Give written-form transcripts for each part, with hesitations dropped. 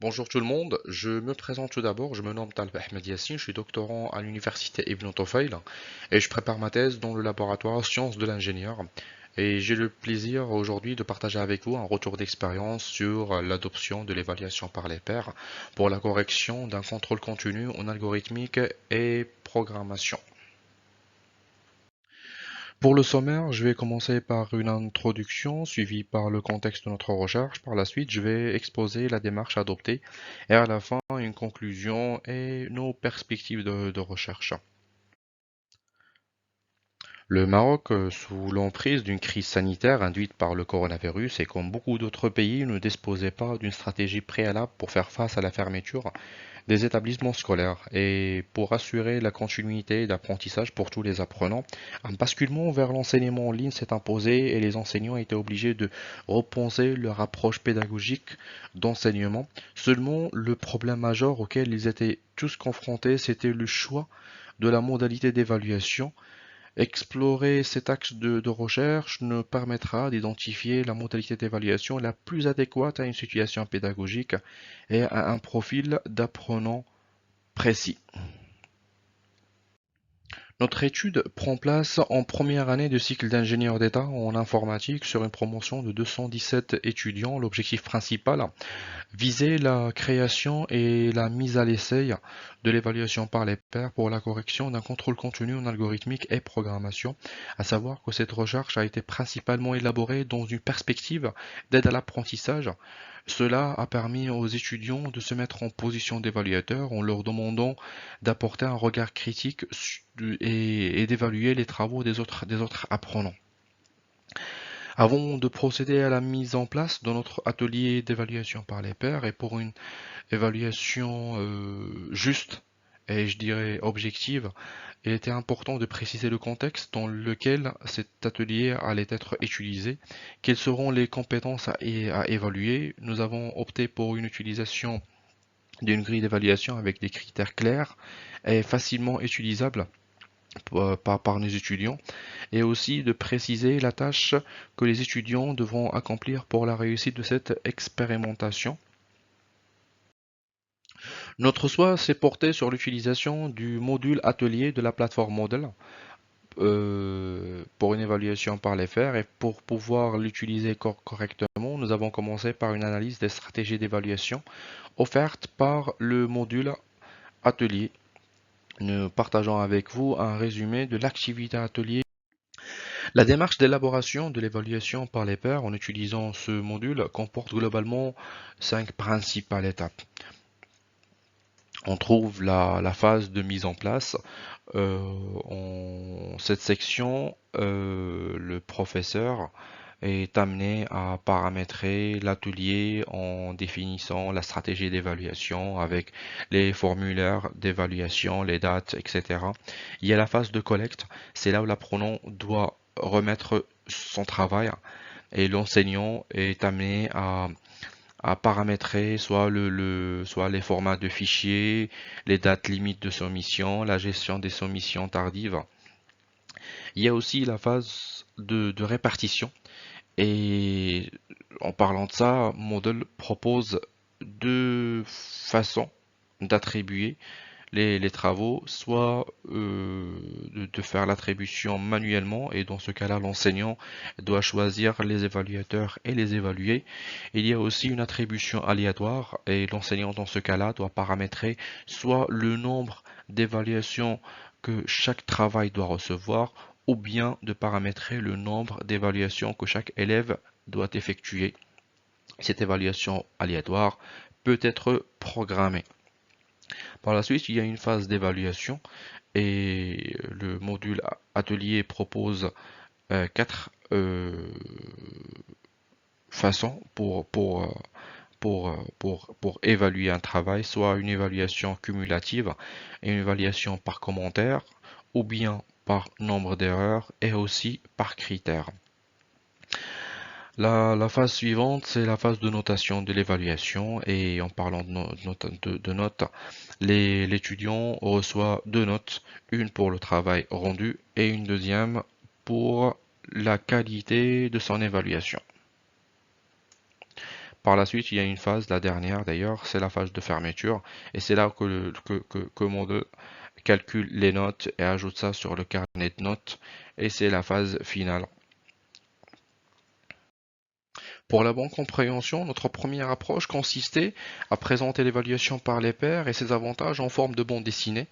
Bonjour tout le monde, je me présente tout d'abord, je me nomme Talb Ahmed Yassine, je suis doctorant à l'université Ibn Tufayl et je prépare ma thèse dans le laboratoire Sciences de l'ingénieur. Et j'ai le plaisir aujourd'hui de partager avec vous un retour d'expérience sur l'adoption de l'évaluation par les pairs pour la correction d'un contrôle continu en algorithmique et programmation. Pour le sommaire, je vais commencer par une introduction suivie par le contexte de notre recherche. Par la suite, je vais exposer la démarche adoptée et à la fin, une conclusion et nos perspectives de recherche. Le Maroc, sous l'emprise d'une crise sanitaire induite par le coronavirus et comme beaucoup d'autres pays, ne disposait pas d'une stratégie préalable pour faire face à la fermeture des établissements scolaires et pour assurer la continuité d'apprentissage pour tous les apprenants. Un basculement vers l'enseignement en ligne s'est imposé et les enseignants étaient obligés de repenser leur approche pédagogique d'enseignement. Seulement, le problème majeur auquel ils étaient tous confrontés, c'était le choix de la modalité d'évaluation. Explorer cet axe de recherche nous permettra d'identifier la modalité d'évaluation la plus adéquate à une situation pédagogique et à un profil d'apprenant précis. Notre étude prend place en première année de cycle d'ingénieur d'État en informatique sur une promotion de 217 étudiants. L'objectif principal visait la création et la mise à l'essai de l'évaluation par les pairs pour la correction d'un contrôle continu en algorithmique et programmation. À savoir que cette recherche a été principalement élaborée dans une perspective d'aide à l'apprentissage. Cela a permis aux étudiants de se mettre en position d'évaluateur en leur demandant d'apporter un regard critique et d'évaluer les travaux des autres apprenants. Avant de procéder à la mise en place de notre atelier d'évaluation par les pairs et pour une évaluation juste et je dirais objective, il était important de préciser le contexte dans lequel cet atelier allait être utilisé, quelles seront les compétences à évaluer. Nous avons opté pour une utilisation d'une grille d'évaluation avec des critères clairs et facilement utilisables par nos étudiants et aussi de préciser la tâche que les étudiants devront accomplir pour la réussite de cette expérimentation. Notre choix s'est porté sur l'utilisation du module atelier de la plateforme Moodle pour une évaluation par les pairs et pour pouvoir l'utiliser correctement, nous avons commencé par une analyse des stratégies d'évaluation offertes par le module atelier. Nous partageons avec vous un résumé de l'activité atelier. La démarche d'élaboration de l'évaluation par les pairs en utilisant ce module comporte globalement 5 principales étapes. On trouve la phase de mise en place. En cette section, le professeur est amené à paramétrer l'atelier en définissant la stratégie d'évaluation avec les formulaires d'évaluation, les dates, etc. Il y a la phase de collecte, c'est là où l'apprenant doit remettre son travail et l'enseignant est amené à paramétrer soit les formats de fichiers, les dates limites de soumission, la gestion des soumissions tardives. Il y a aussi la phase de répartition. Et en parlant de ça, Moodle propose deux façons d'attribuer les travaux, soit de faire l'attribution manuellement, et dans ce cas-là, l'enseignant doit choisir les évaluateurs et les évaluer. Il y a aussi une attribution aléatoire, et l'enseignant, dans ce cas-là, doit paramétrer soit le nombre d'évaluations que chaque travail doit recevoir, ou bien de paramétrer le nombre d'évaluations que chaque élève doit effectuer. Cette évaluation aléatoire peut être programmée. Par la suite, il y a une phase d'évaluation et le module atelier propose 4 façons pour évaluer un travail, soit une évaluation cumulative et une évaluation par commentaire, ou bien par nombre d'erreurs et aussi par critères. La phase suivante, c'est la phase de notation de l'évaluation. Et en parlant de notes, l'étudiant reçoit 2 notes, une pour le travail rendu et une deuxième pour la qualité de son évaluation. Par la suite, il y a une phase, la dernière d'ailleurs, c'est la phase de fermeture. Et c'est là que Moodle calcule les notes et ajoute ça sur le carnet de notes. Et c'est la phase finale. Pour la bonne compréhension, notre première approche consistait à présenter l'évaluation par les pairs et ses avantages en forme de bande dessinée.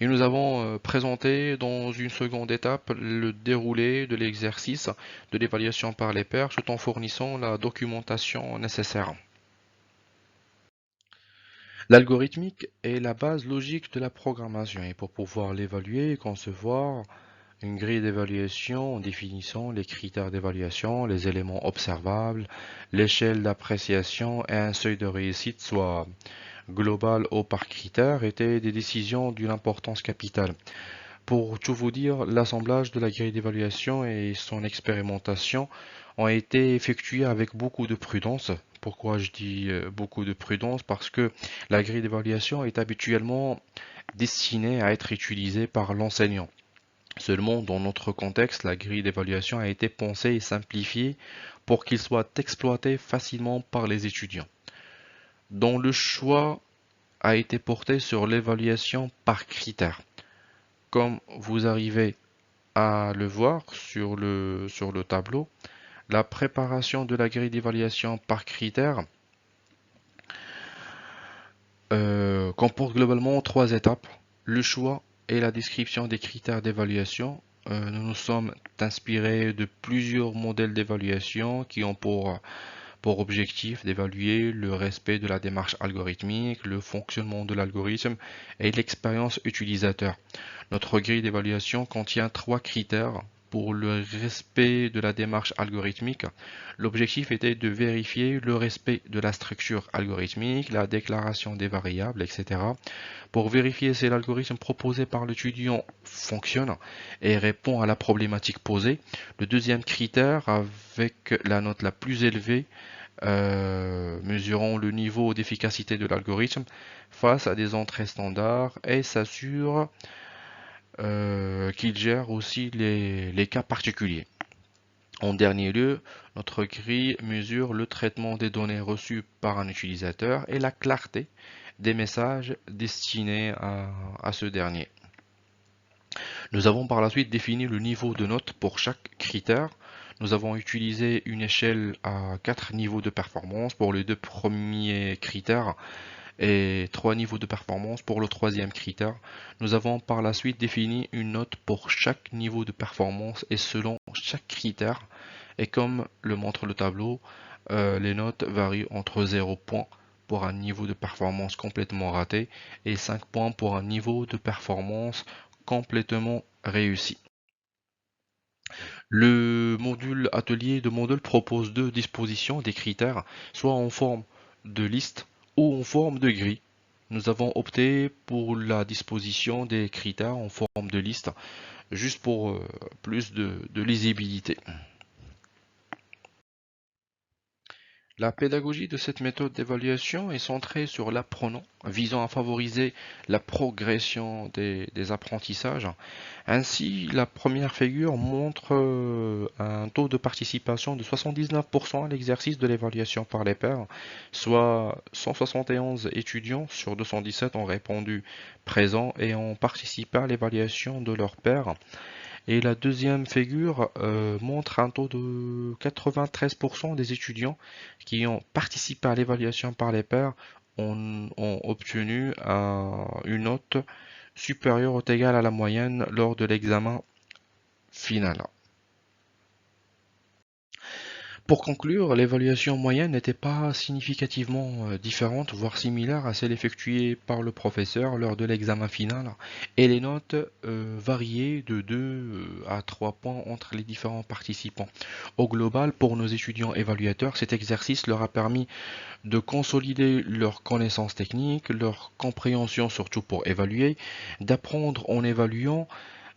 Et nous avons présenté dans une seconde étape le déroulé de l'exercice de l'évaluation par les pairs tout en fournissant la documentation nécessaire. L'algorithmique est la base logique de la programmation et pour pouvoir l'évaluer et concevoir une grille d'évaluation en définissant les critères d'évaluation, les éléments observables, l'échelle d'appréciation et un seuil de réussite soit global ou par critère étaient des décisions d'une importance capitale. Pour tout vous dire, l'assemblage de la grille d'évaluation et son expérimentation ont été effectués avec beaucoup de prudence. Pourquoi je dis beaucoup de prudence? Parce que la grille d'évaluation est habituellement destinée à être utilisée par l'enseignant. Seulement, dans notre contexte, la grille d'évaluation a été pensée et simplifiée pour qu'il soit exploité facilement par les étudiants. Dont le choix a été porté sur l'évaluation par critères. Comme vous arrivez à le voir sur le tableau, la préparation de la grille d'évaluation par critères comporte globalement trois étapes. Le choix et la description des critères d'évaluation. Nous nous sommes inspirés de plusieurs modèles d'évaluation qui ont pour objectif d'évaluer le respect de la démarche algorithmique, le fonctionnement de l'algorithme et l'expérience utilisateur. Notre grille d'évaluation contient trois critères pour le respect de la démarche algorithmique. L'objectif était de vérifier le respect de la structure algorithmique, la déclaration des variables, etc. Pour vérifier si l'algorithme proposé par l'étudiant fonctionne et répond à la problématique posée. Le deuxième critère, avec la note la plus élevée, mesurant le niveau d'efficacité de l'algorithme face à des entrées standards et s'assure qu'il gère aussi les cas particuliers. En dernier lieu, notre grille mesure le traitement des données reçues par un utilisateur et la clarté des messages destinés à ce dernier. Nous avons par la suite défini le niveau de note pour chaque critère. Nous avons utilisé une échelle à 4 niveaux de performance pour les deux premiers critères et 3 niveaux de performance pour le troisième critère. Nous avons par la suite défini une note pour chaque niveau de performance et selon chaque critère. Et comme le montre le tableau, les notes varient entre 0 points pour un niveau de performance complètement raté et 5 points pour un niveau de performance complètement réussi. Le module atelier de Moodle propose deux dispositions des critères, soit en forme de liste ou en forme de grille. Nous avons opté pour la disposition des critères en forme de liste, juste pour plus de lisibilité. La pédagogie de cette méthode d'évaluation est centrée sur l'apprenant, visant à favoriser la progression des apprentissages. Ainsi, la première figure montre un taux de participation de 79% à l'exercice de l'évaluation par les pairs, soit 171 étudiants sur 217 ont répondu présent et ont participé à l'évaluation de leurs pairs. Et la deuxième figure montre un taux de 93% des étudiants qui ont participé à l'évaluation par les pairs ont obtenu une note supérieure ou égale à la moyenne lors de l'examen final. Pour conclure, l'évaluation moyenne n'était pas significativement différente, voire similaire à celle effectuée par le professeur lors de l'examen final, et les notes variaient de 2 à 3 points entre les différents participants. Au global, pour nos étudiants évaluateurs, cet exercice leur a permis de consolider leurs connaissances techniques, leur compréhension surtout pour évaluer, d'apprendre en évaluant,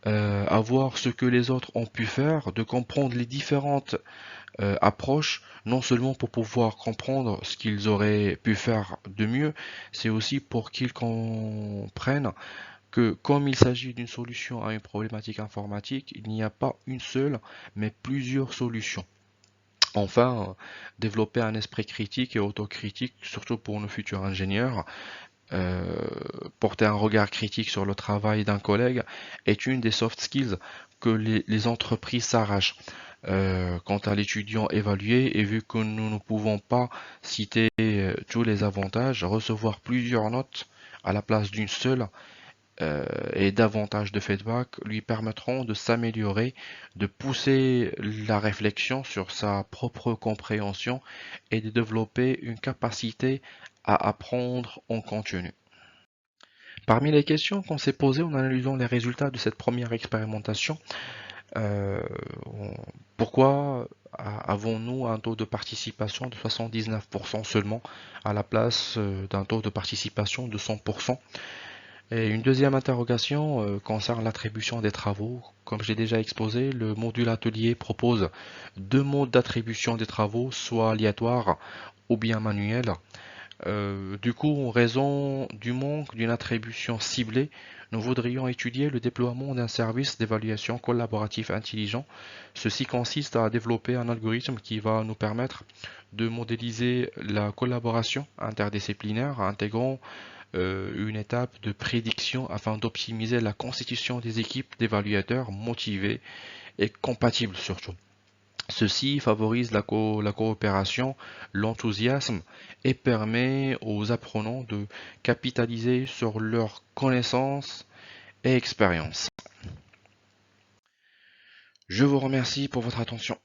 à voir ce que les autres ont pu faire, de comprendre les différentes approche, non seulement pour pouvoir comprendre ce qu'ils auraient pu faire de mieux, c'est aussi pour qu'ils comprennent que comme il s'agit d'une solution à une problématique informatique, il n'y a pas une seule, mais plusieurs solutions. Enfin, développer un esprit critique et autocritique, surtout pour nos futurs ingénieurs. Euh, Porter un regard critique sur le travail d'un collègue est une des soft skills que les entreprises s'arrachent. Quant à l'étudiant évalué, et vu que nous ne pouvons pas citer tous les avantages, recevoir plusieurs notes à la place d'une seule et davantage de feedback lui permettront de s'améliorer, de pousser la réflexion sur sa propre compréhension et de développer une capacité à apprendre en continu. Parmi les questions qu'on s'est posées en analysant les résultats de cette première expérimentation, euh, on- pourquoi avons-nous un taux de participation de 79% seulement à la place d'un taux de participation de 100%? Et une deuxième interrogation concerne l'attribution des travaux. Comme j'ai déjà exposé, le module atelier propose deux modes d'attribution des travaux, soit aléatoire ou bien manuel. Du coup, en raison du manque d'une attribution ciblée, nous voudrions étudier le déploiement d'un service d'évaluation collaboratif intelligent. Ceci consiste à développer un algorithme qui va nous permettre de modéliser la collaboration interdisciplinaire, intégrant une étape de prédiction afin d'optimiser la constitution des équipes d'évaluateurs motivés et compatibles surtout. Ceci favorise la coopération, l'enthousiasme et permet aux apprenants de capitaliser sur leurs connaissances et expériences. Je vous remercie pour votre attention.